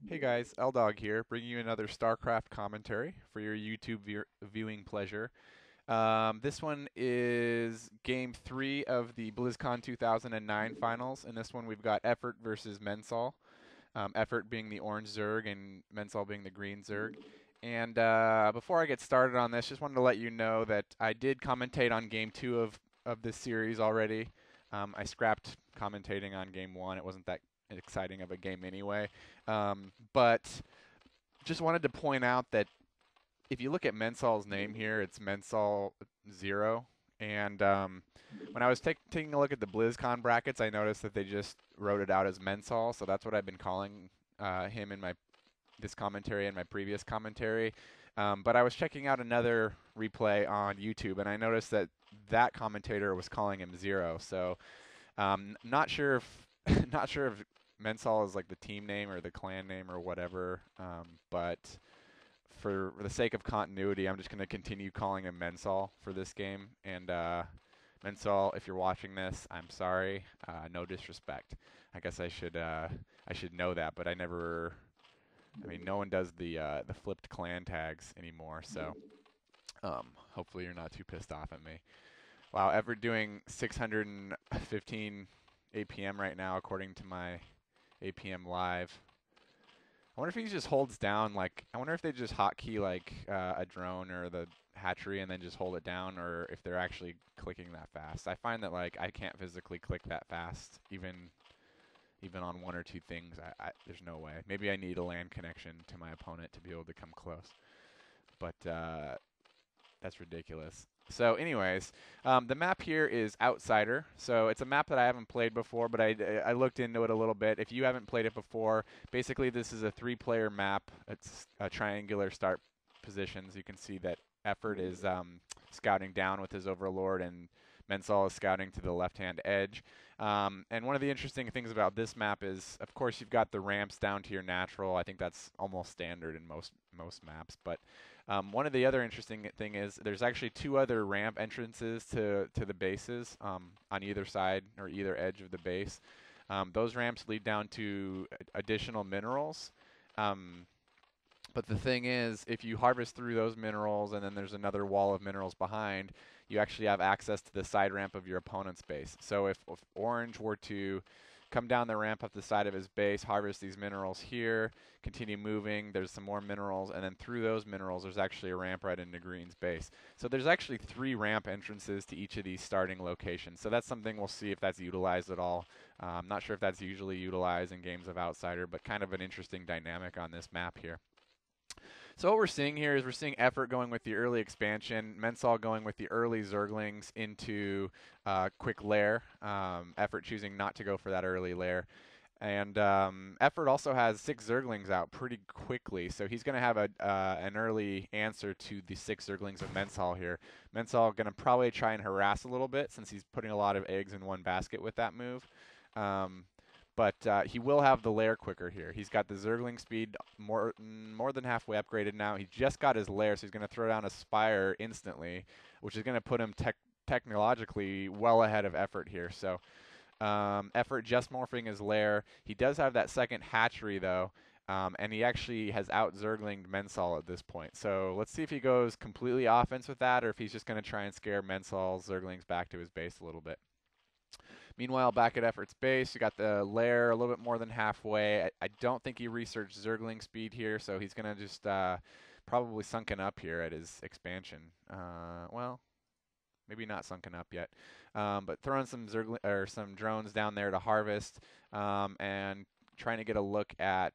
Hey guys, L-Dog here, bringing you another Starcraft commentary for your YouTube viewing pleasure. This one is Game 3 of the Blizzcon 2009 finals. In this one, we've got Effort versus Mensol. Effort being the orange Zerg and Mensol being the green Zerg. And before I get started on this, just wanted to let you know that I did commentate on Game 2 of this series already. I scrapped commentating on Game 1. It wasn't that exciting of a game anyway. But just wanted to point out that if you look at Mensol's name here, it's Mensol 0. And when I was taking a look at the BlizzCon brackets, I noticed that they just wrote it out as Mensol, so that's what I've been calling him in this commentary and my previous commentary. But I was checking out another replay on YouTube, and I noticed that that commentator was calling him 0. So not sure if not sure if Mensol is like the team name or the clan name or whatever, but for the sake of continuity, I'm just going to continue calling him Mensol for this game. And Mensol, if you're watching this, I'm sorry. No disrespect. I guess I should know that, but I never. I mean, no one does the flipped clan tags anymore, so hopefully you're not too pissed off at me. Wow, ever doing 615 APM right now, according to my APM live. I wonder if he just holds down, like, I wonder if they just hotkey like a drone or the hatchery and then just hold it down, or if they're actually clicking that fast. I find that like I can't physically click that fast, even on one or two things. There's no way. Maybe I need a LAN connection to my opponent to be able to come close. But that's ridiculous. So, anyways, the map here is Outsider. So it's a map that I haven't played before, but I looked into it a little bit. If you haven't played it before, basically this is a three-player map. It's a triangular start positions. You can see that Effort is scouting down with his Overlord, and Mensol is scouting to the left-hand edge. And one of the interesting things about this map is, of course, you've got the ramps down to your natural. I think that's almost standard in most maps, but one of the other interesting thing is there's actually two other ramp entrances to the bases on either side or either edge of the base. Those ramps lead down to additional minerals. Um, but the thing is, if you harvest through those minerals and then there's another wall of minerals behind, you actually have access to the side ramp of your opponent's base. So if Orange were to come down the ramp up the side of his base, harvest these minerals here, continue moving, there's some more minerals, and then through those minerals there's actually a ramp right into Green's base. So there's actually 3 ramp entrances to each of these starting locations. So that's something we'll see if that's utilized at all. I'm not sure if that's usually utilized in games of Outsider, but kind of an interesting dynamic on this map here. So what we're seeing here is we're seeing Effort going with the early expansion, Mensol going with the early Zerglings into quick lair, Effort choosing not to go for that early lair. And Effort also has 6 Zerglings out pretty quickly, so he's going to have an early answer to the 6 Zerglings of Mensol here. Mensol going to probably try and harass a little bit since he's putting a lot of eggs in one basket with that move. Um, but he will have the lair quicker here. He's got the Zergling speed more than halfway upgraded now. He just got his lair, so he's going to throw down a Spire instantly, which is going to put him technologically well ahead of Effort here. So Effort just morphing his lair. He does have that second hatchery, though, and he actually has out-Zerglinged Mensol at this point. So let's see if he goes completely offense with that, or if he's just going to try and scare Mensol's Zerglings back to his base a little bit. Meanwhile, back at Effort's base, you got the lair a little bit more than halfway. I don't think he researched Zergling speed here, so he's going to just probably sunken up here at his expansion. Well, maybe not sunken up yet, but throwing some some drones down there to harvest and trying to get a look at.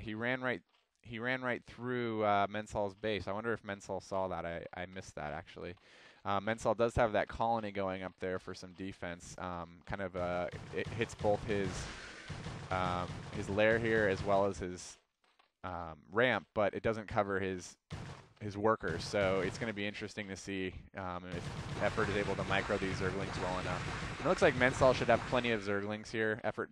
He ran right. He ran right through Mensol's base. I wonder if Mensol saw that. I missed that actually. Mensol does have that colony going up there for some defense. It hits both his lair here as well as his ramp, but it doesn't cover his workers. So it's going to be interesting to see if Effort is able to micro these Zerglings well enough. It looks like Mensol should have plenty of Zerglings here. Effort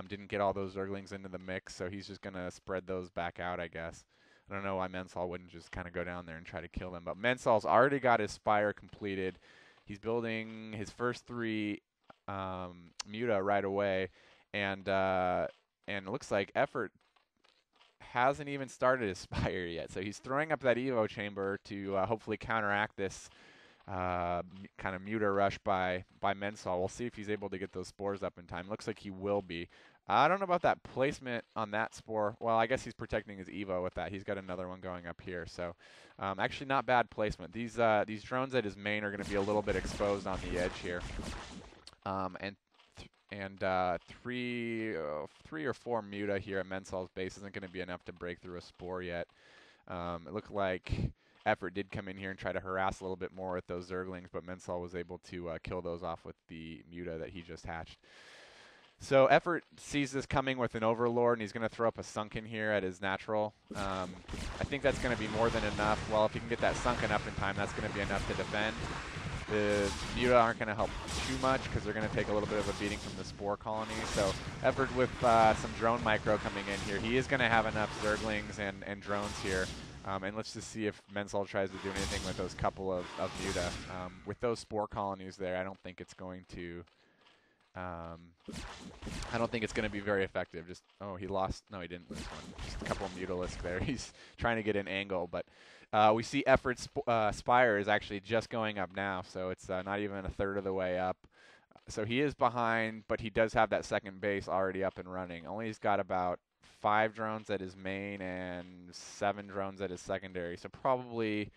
didn't get all those Zerglings into the mix, so he's just going to spread those back out, I guess. I don't know why Mensol wouldn't just kind of go down there and try to kill them. But Mensol's already got his Spire completed. He's building his first 3 Muta right away. And And it looks like Effort hasn't even started his Spire yet. So he's throwing up that Evo chamber to hopefully counteract this kind of muta rush by Mensol. We'll see if he's able to get those spores up in time. Looks like he will be. I don't know about that placement on that spore. Well, I guess he's protecting his Evo with that. He's got another one going up here. So actually not bad placement. These drones at his main are going to be a little bit exposed on the edge here. Three or four muta here at Mensol's base isn't going to be enough to break through a spore yet. It looked like Effort did come in here and try to harass a little bit more with those Zerglings, but Mensol was able to kill those off with the muta that he just hatched. So Effort sees this coming with an Overlord, and he's going to throw up a Sunken here at his natural. I think that's going to be more than enough. Well, if he can get that Sunken up in time, that's going to be enough to defend. The muta aren't going to help too much because they're going to take a little bit of a beating from the spore colony. So Effort with some drone micro coming in here. He is going to have enough Zerglings and drones here. And let's just see if Mensol tries to do anything with those couple of muta. With those spore colonies there, I don't think it's going to... I don't think it's going to be very effective. Just, oh, he lost. No, he didn't lose one. Just a couple of mutalisks there. He's trying to get an angle, but we see Effort's Spire is actually just going up now, so it's not even a third of the way up. So he is behind, but he does have that second base already up and running. Only he's got about 5 drones at his main and 7 drones at his secondary. So probably...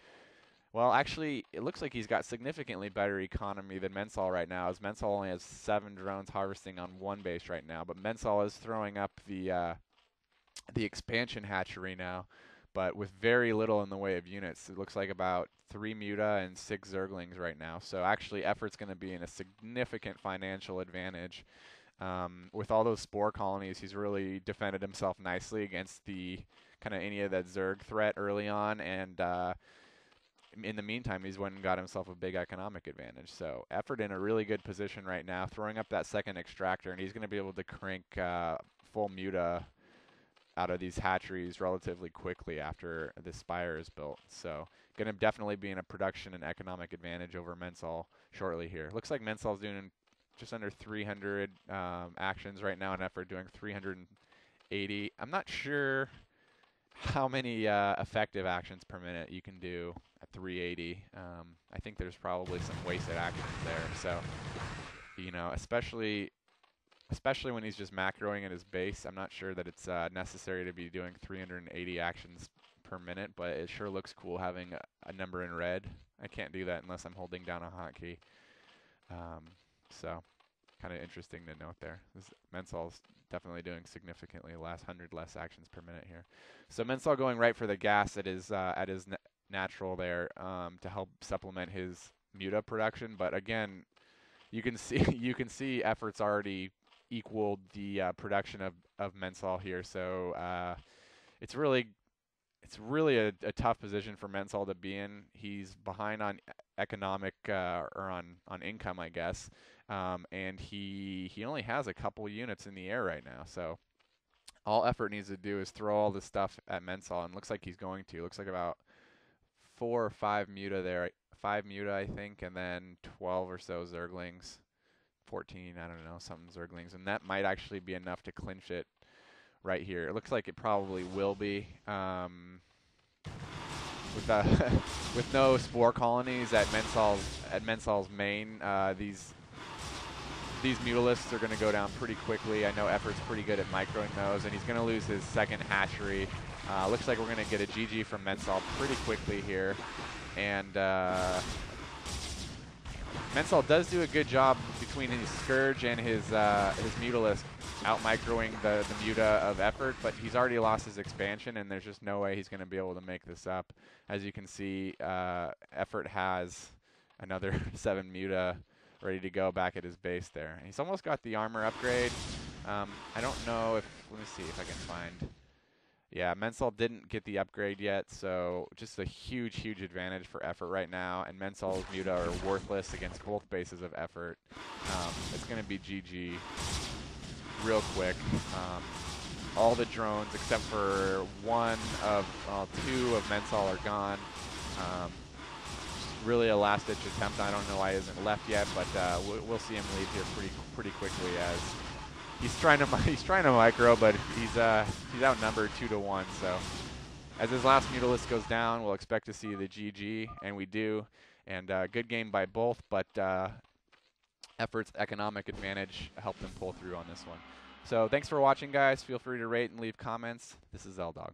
Well, actually, it looks like he's got significantly better economy than Mensol right now, as Mensol only has 7 drones harvesting on 1 base right now. But Mensol is throwing up the expansion hatchery now, but with very little in the way of units. It looks like about 3 muta and 6 Zerglings right now. So actually, Effort's going to be in a significant financial advantage. With all those spore colonies, he's really defended himself nicely against the kind of any of that Zerg threat early on, and in the meantime, he's went and got himself a big economic advantage. So Effort in a really good position right now, throwing up that second extractor, and he's going to be able to crank full muta out of these hatcheries relatively quickly after the Spire is built. So going to definitely be in a production and economic advantage over Mensol shortly here. Looks like Mensol's doing just under 300 actions right now, and Effort doing 380. I'm not sure how many effective actions per minute you can do at 380. I think there's probably some wasted actions there. So, you know, especially when he's just macroing at his base, I'm not sure that it's necessary to be doing 380 actions per minute, but it sure looks cool having a number in red. I can't do that unless I'm holding down a hotkey. So, kind of interesting to note there. Mensol's definitely doing significantly less, 100 less actions per minute here. So Mensol going right for the gas at his natural there to help supplement his muta production. But again, you can see Effort's already equaled the production of Mensol here. So it's really a tough position for Mensol to be in. He's behind on economic or on income, I guess. And he only has a couple units in the air right now, so all Effort needs to do is throw all this stuff at Mensol, and looks like he's going to. Looks like about 4 or 5 muta there, 5 muta I think, and then 12 or so Zerglings, 14, I don't know, something Zerglings, and that might actually be enough to clinch it right here. It looks like it probably will be. With no spore colonies at Mensol's main, these mutalisks are going to go down pretty quickly. I know Effort's pretty good at microing those, and he's going to lose his second hatchery. Looks like we're going to get a GG from Mensol pretty quickly here. And Mensol does do a good job between his Scourge and his mutalisk out-microing the muta of Effort, but he's already lost his expansion, and there's just no way he's going to be able to make this up. As you can see, Effort has another 7 muta ready to go back at his base there. And he's almost got the armor upgrade. I don't know if, let me see if I can find. Yeah, Mensol didn't get the upgrade yet, so just a huge advantage for Effort right now. And Mensol's muta are worthless against both bases of Effort. It's going to be GG real quick. All the drones except for 2 of Mensol are gone. Really a last-ditch attempt. I don't know why he isn't left yet, but we'll see him leave here pretty quickly he's trying to micro, but he's outnumbered 2-1. So as his last Mutalisk goes down, we'll expect to see the GG, and we do. And good game by both, but efforts economic advantage helped them pull through on this one. So thanks for watching, guys. Feel free to rate and leave comments. This is ZvZ.